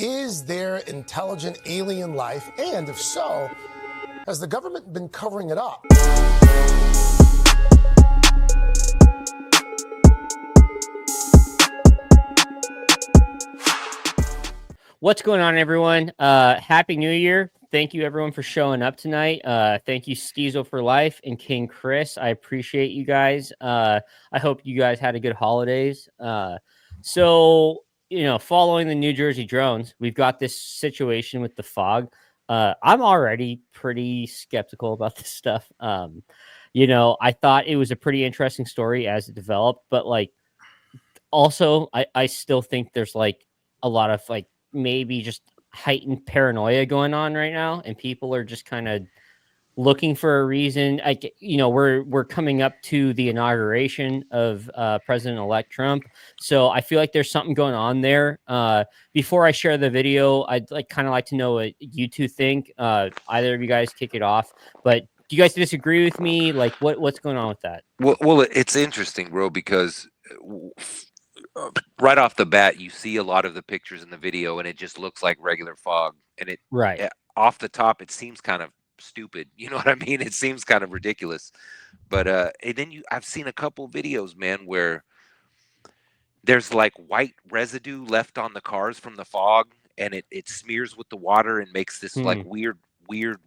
Is there intelligent alien life? And if so, has the government been covering it up? What's going on, everyone? Happy New Year. Thank you, everyone, for showing up tonight. Thank you, Steezo for Life and King Chris. I appreciate you guys. I hope you guys had a good holidays. Following the New Jersey drones, we've got this situation with the fog. I'm already pretty skeptical about this stuff. I thought it was a pretty interesting story as it developed, but also I still think there's a lot of maybe just heightened paranoia going on right now, and people are just kind of looking for a reason. We're coming up to the inauguration of President-elect Trump, so I feel like there's something going on there. Before I share the video, I'd kind of like to know what you two think. Either of you guys kick it off, but do you guys disagree with me? What's going on with that? Well, it's interesting, bro, because right off the bat, you see a lot of the pictures in the video, and it just looks like regular fog. And Right. off the top, it seems kind of stupid. You know what I mean? It seems kind of ridiculous. But and then I've seen a couple videos, man, where there's like white residue left on the cars from the fog, and it smears with the water and makes this like weird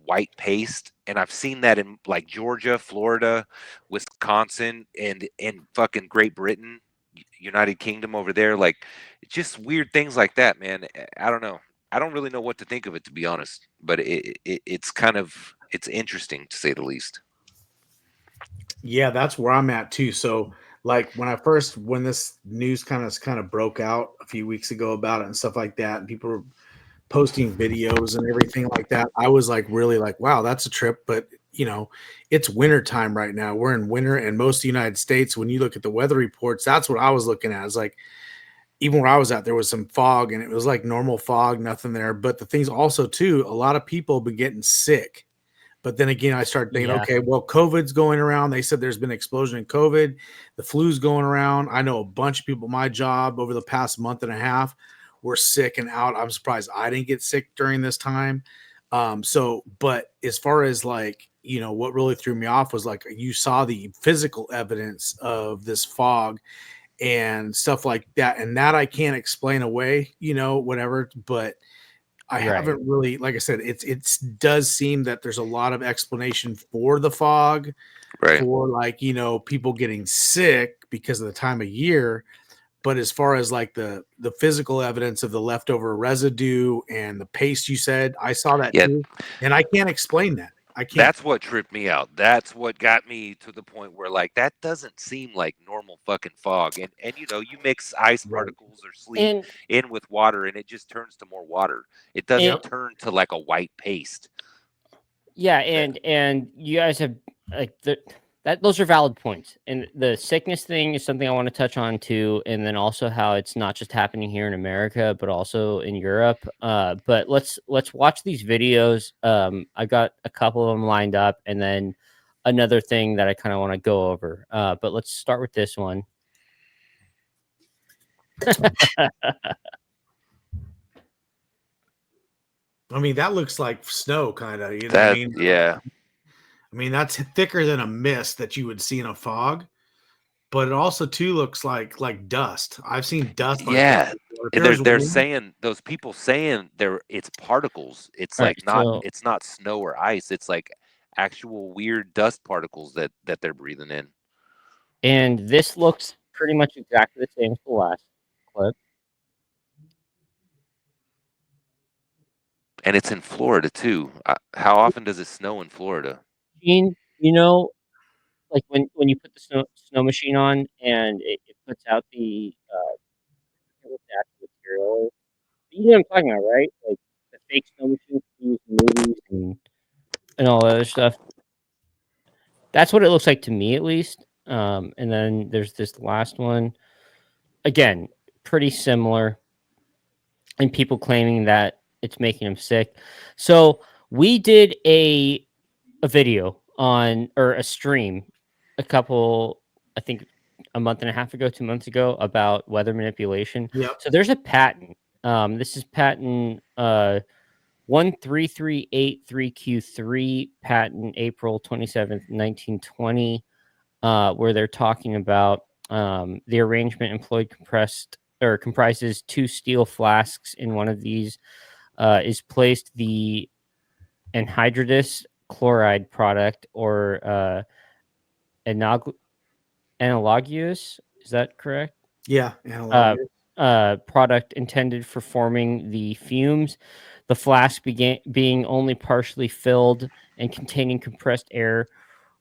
white paste. And I've seen that in like Georgia, Florida, Wisconsin, and in fucking Great Britain, United Kingdom over there. Like, just weird things like that, man. I don't know. I don't really know what to think of it, to be honest. But it's kind of, it's interesting, to say the least. Yeah, that's where I'm at too. So like when this news kind of broke out a few weeks ago about it and stuff like that, and people were posting videos and everything like that, I was like really like, wow, that's a trip. But it's winter time right now. We're in winter, and most of the United States, when you look at the weather reports, that's what I was looking at. It's like, even where I was at, there was some fog, and it was like normal fog, nothing there. But the things also too, a lot of people have been getting sick. But then again, I started thinking, okay, well, COVID's going around. They said there's been an explosion in COVID. The flu's going around. I know a bunch of people at my job over the past month and a half were sick and out. I'm surprised I didn't get sick during this time. But as far as what really threw me off was you saw the physical evidence of this fog and stuff like that. And that I can't explain away, whatever, but I haven't really, like I said, it does seem that there's a lot of explanation for the fog, for people getting sick because of the time of year. But as far as the physical evidence of the leftover residue and the paste, you said, I saw that too, and I can't explain that. I can't. That's what tripped me out. That's what got me to the point where that doesn't seem like normal fucking fog. And you mix ice particles or sleep in with water, and it just turns to more water. It doesn't turn to like a white paste. Yeah, and you guys have those are valid points. And the sickness thing is something I want to touch on too, and then also how it's not just happening here in America, but also in Europe. But let's watch these videos. I've got a couple of them lined up, and then another thing that I kind of want to go over. But let's start with this one. I mean, that looks like snow, kind of. You know what I mean? Yeah. I mean, that's thicker than a mist that you would see in a fog, but it also too looks like dust. I've seen dust. And they're saying, those people saying it's particles. It's it's not snow or ice. It's like actual weird dust particles that they're breathing in. And this looks pretty much exactly the same as the last clip. And it's in Florida too. How often does it snow in Florida? Like when you put the snow machine on and it puts out the material. You know what I'm talking about, right? Like the fake snow machines used in movies and all that other stuff. That's what it looks like to me, at least. And then there's this last one. Again, pretty similar. And people claiming that it's making them sick. So we did a video or a stream I think a month and a half ago, 2 months ago, about weather manipulation. Yep. So there's a patent This is patent 13383Q3, patent April 27th, 1920, where they're talking about the arrangement employed comprises 2 steel flasks. In one of these is placed the anhydrous chloride product, or analogous. Is that correct? Yeah, analog. Product intended for forming the fumes. The flask being only partially filled and containing compressed air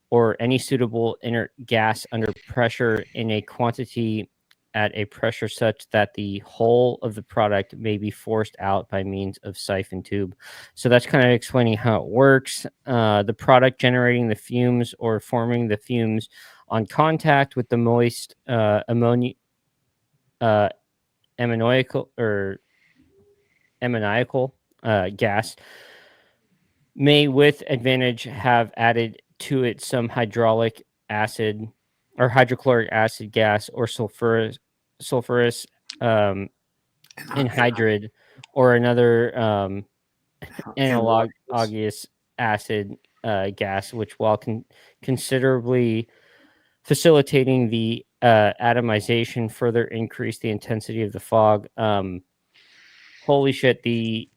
or any suitable inert gas under pressure in a quantity at a pressure such that the whole of the product may be forced out by means of siphon tube. So that's kind of explaining how it works. The product generating the fumes or forming the fumes on contact with the moist ammonia ammoniacal gas may with advantage have added to it some hydraulic acid or hydrochloric acid gas or sulfurous anhydride or another analogous acid gas, which while considerably facilitating the atomization further increase the intensity of the fog. Holy shit, the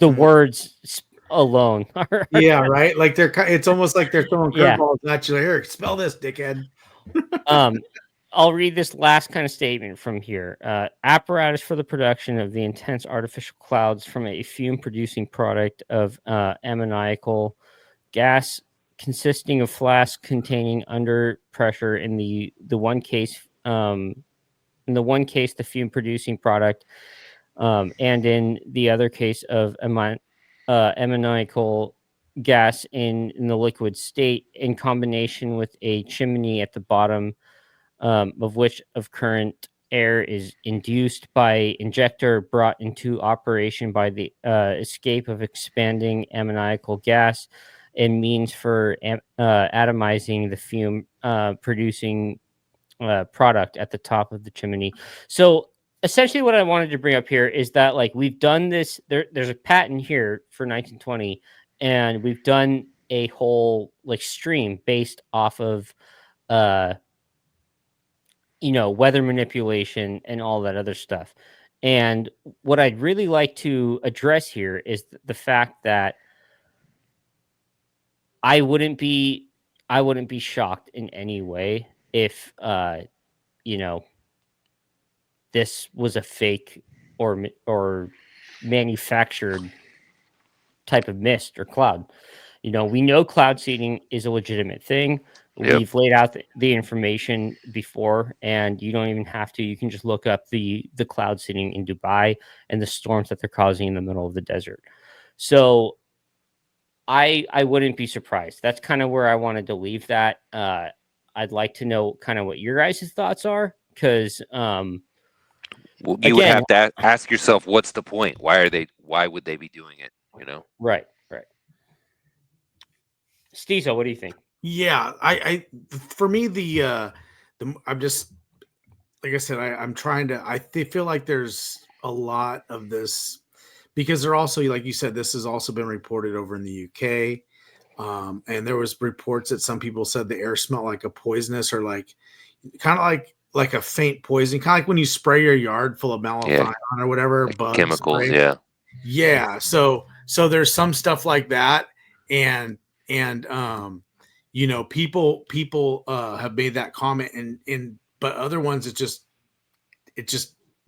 words alone are Yeah, right. Like it's almost like they're throwing Yeah. curveballs at you. Here, spell this, dickhead. I'll read this last kind of statement from here. Apparatus for the production of the intense artificial clouds from a fume producing product of ammoniacal gas consisting of flasks containing under pressure in the one case the fume producing product, and in the other case of ammoniacal gas in the liquid state, in combination with a chimney at the bottom, of which of current air is induced by injector brought into operation by the escape of expanding ammoniacal gas, and means for atomizing the fume producing product at the top of the chimney. So essentially what I wanted to bring up here is that, like, we've done this, there's a patent here for 1920, and we've done a whole like stream based off of weather manipulation and all that other stuff. And what I'd really like to address here is the fact that I wouldn't be shocked in any way if this was a fake or manufactured type of mist or cloud. We know cloud seeding is a legitimate thing. Yep. We've laid out the information before, and you don't even have to. You can just look up the cloud seeding in Dubai and the storms that they're causing in the middle of the desert. So I wouldn't be surprised. That's kind of where I wanted to leave that. I'd like to know kind of what your guys' thoughts are, because well, you would have to ask yourself, what's the point? Why would they be doing it? Right. Steezo, what do you think? Yeah, I for me I'm just, like I said, I'm trying to. I feel like there's a lot of this because they're also, like you said, this has also been reported over in the UK, and there was reports that some people said the air smelled like a poisonous or like kind of like a faint poison, kind of like when you spray your yard full of malathion or whatever, like chemicals. spray. Yeah. So there's some stuff like that, and people have made that comment, and but other ones it's just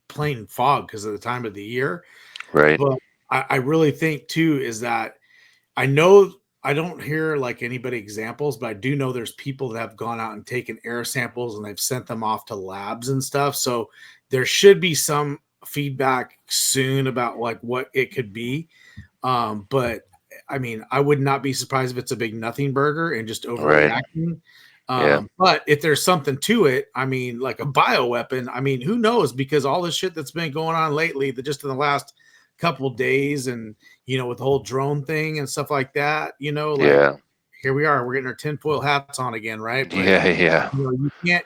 plain fog because of the time of the year. Right. But I really think too is that I know I don't hear like anybody examples, but I do know there's people that have gone out and taken air samples and they've sent them off to labs and stuff. So there should be some feedback soon about like what it could be. But I mean, I would not be surprised if it's a big nothing burger and just overreacting. But if there's something to it, I mean, like a bioweapon, I mean, who knows? Because all the shit that's been going on lately, just in the last couple of days, and with the whole drone thing and stuff like that, here we are. We're getting our tinfoil hats on again, right? But, Yeah.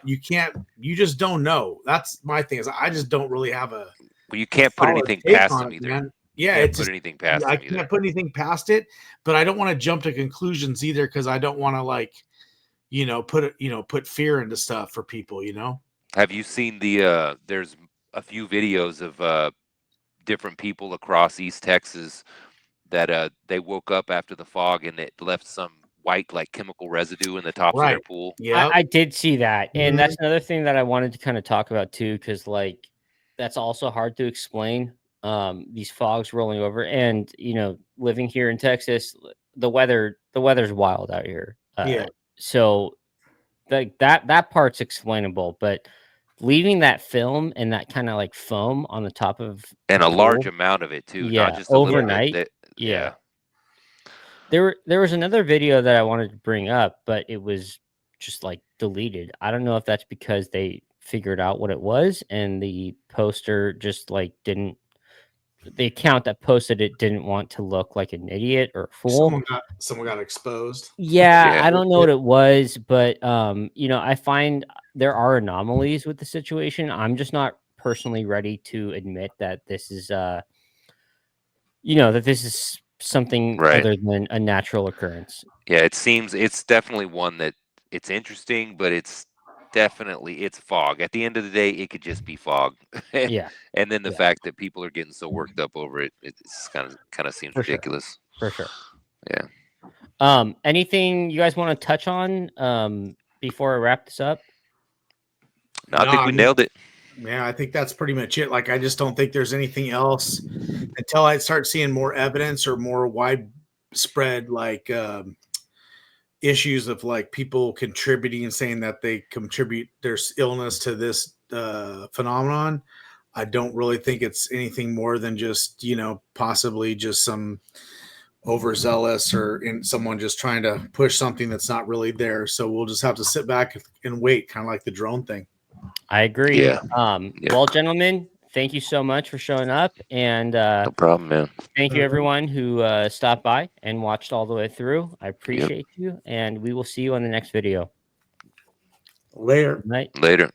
you can't. You just don't know. That's my thing. Is I just don't really have a. Well, you can't put solid anything take past on them it, either. man. Yeah, Can't it's put just, anything past I them either. can't put anything past it, but I don't want to jump to conclusions either because I don't want to put fear into stuff for people. Have you seen the? There's a few videos of different people across East Texas that they woke up after the fog and it left some white like chemical residue in the tops of their Right. pool. Yeah. I did see that, and Mhm. that's another thing that I wanted to kind of talk about too, because like that's also hard to explain. These fogs rolling over, and living here in Texas, the weather's wild out here. Yeah. So like that part's explainable, but leaving that film and that kind of like foam on the top of And the a large pool, amount of it too, not yeah, just a little bit. overnight, yeah. Yeah. There was another video that I wanted to bring up, but it was just like deleted. I don't know if that's because they figured out what it was and the poster just like didn't the account that posted it didn't want to look like an idiot or a fool. Someone got exposed. Yeah, Yeah. I don't know what it was, but I find there are anomalies with the situation. I'm just not personally ready to admit that this is that this is something Right. other than a natural occurrence. Yeah, it's definitely one that it's interesting, but it's fog. At the end of the day, it could just be fog. Yeah, And then the yeah. fact that people are getting so worked up over it, it's kind of seems For sure. ridiculous. For sure. Yeah. Anything you guys want to touch on before I wrap this up? No, I think we nailed it. Yeah, I think that's pretty much it. Like, I just don't think there's anything else until I start seeing more evidence or more widespread issues of like people contributing and saying that they contribute their illness to this phenomenon. I don't really think it's anything more than just possibly just some overzealous or someone just trying to push something that's not really there. So we'll just have to sit back and wait, kind of like the drone thing. I agree. Yeah. Well, gentlemen, thank you so much for showing up, and No problem, man. thank you everyone who stopped by and watched all the way through. I appreciate you, and we will see you on the next video. Later. Good night. Later.